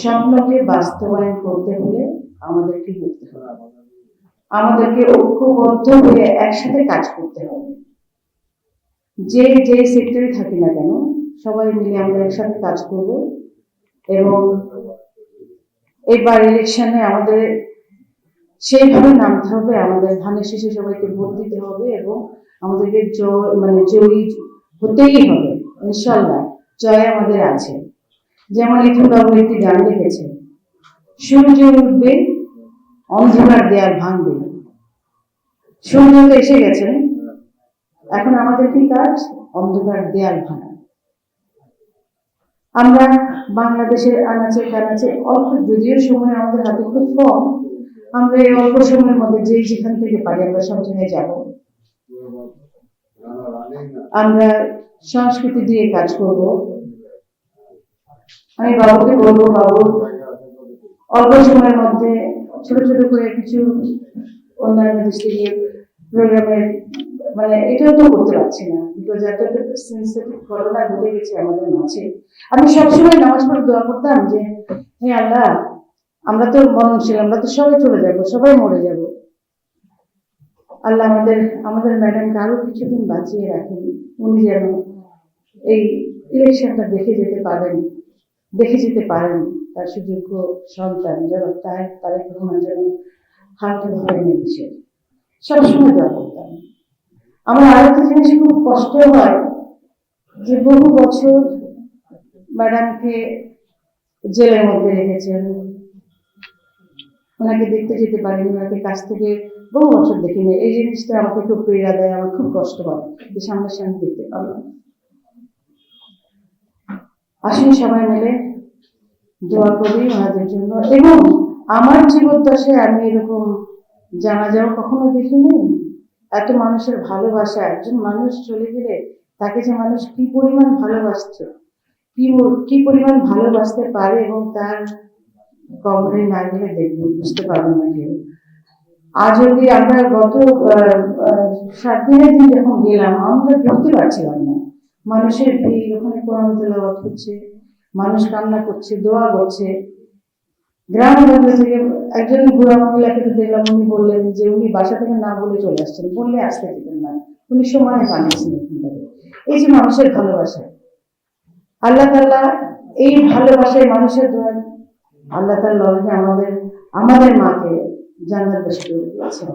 স্বপ্নকে বাস্তবায়ন করতে হলে আমাদেরকে করতে হবে, আমাদেরকে ঐক্যবদ্ধ হয়ে একসাথে কাজ করতে হবে। যে যে সেক্টরে থাকি না কেন সবাই মিলে আমরা একসাথে কাজ করব এবং এবার ইলেকশনে আমাদের সেইভাবে নামতে হবে, আমাদের ধানের শেষে সবাইকে ভোট দিতে হবে এবং আমাদেরকে জয়ী হতেই হবে। ইনশাল্লাহ জয় আমাদের আছে। যেমন এখন বাবু একটি গান লিখেছে, সূর্য উঠবে অন্ধকার দেয়াল ভাঙবে। সূর্য তো এসে গেছেন, এখন আমাদের কি কাজ? অন্ধকার দেয়াল ভাঙা। আমরা বাংলাদেশের আনাচে কানাচে অল্প, যদিও সময় আমাদের হাতে খুব কম, আমরা এই অল্প সময়ের মধ্যে যে যেখান থেকে পারি আমরা সব জায়গায় যাব। আমরা সংস্কৃতি দিয়ে কাজ করব। আমি বাবুকে বলবো, বাবু অল্প সময়ের মধ্যে ছোট ছোট করে কিছু অন্যান্য ডিস্ট্রিক্টের প্রোগ্রামের এটাও তো করতে পারছি না, বিকজ এত সেন্সিটিভ ঘটনা ঘটে গেছে আমাদের মাঝে। আমি সবসময় নামাজ পড়ে দোয়া করতাম যে হে আল্লাহ, আমরা তো মরণশীল, আমরা তো সবাই চলে যাব, সবাই মরে যাব। আল্লাহ আমাদের ম্যাডামকে আরো কিছুদিন বাঁচিয়ে রাখেন, উনি যেন এই ইলেকশনটা দেখে যেতে পারেন, তার সুযোগ্য সন্তান যেন তারেক রহমান যেন হাতে ধরে নিয়েছে। সবসময় দোয়া করতাম। আমার আরেকটা জিনিস খুব কষ্ট হয় যে বহু বছর ম্যাডামকে জেলের মধ্যে রেখেছেন, ওনাকে দেখতে যেতে পারিনি, ওনাকে কাছ থেকে বহু বছর দেখিনি। এই জিনিসটা আমাকে খুব পীড়া দেয়, আমার খুব কষ্ট হয় যে সামনাসামনি দেখতে পারলাম। আসুন সবাই মিলে দোয়া করি ওনাদের জন্য। এবং আমার জীবদ্দশায় আমি এরকম জানাজাও কখনো দেখিনি। এত মানুষের ভালোবাসা, একজন মানুষ চলে গেলে তাকে যে মানুষ কি পরিমাণ ভালোবাসছে, কি পরিমাণ ভালোবাসতে পারে, এবং তার কবরে না গেলে দেখবেন, বুঝতে পারবেন না কেউ। আজ অব্দি আমরা গত 7 দিনের দিন যখন গেলাম, আমরা ঢুকতে পারছিলাম না। মানুষের ভিড়, ওখানে কোরআন তেলাওয়াত হচ্ছে, মানুষ কান্না করছে, দোয়া করছে। গ্রাম বাংলা থেকে একজন বুড়া মহিলাকে দেখলাম, উনি বললেন যে উনি বাসা থেকে না বলে চলে আসছেন, বললে আসতে দিতেন না, উনি সময় বানিয়েছেন এখান থেকে। এই যে মানুষের ভালোবাসা, আল্লাহ তাআলা এই ভালোবাসায় মানুষের দোয়া, আল্লাহ তাআলা আমাদের মাকে জান্নাতবাসী করে দিয়েছেন।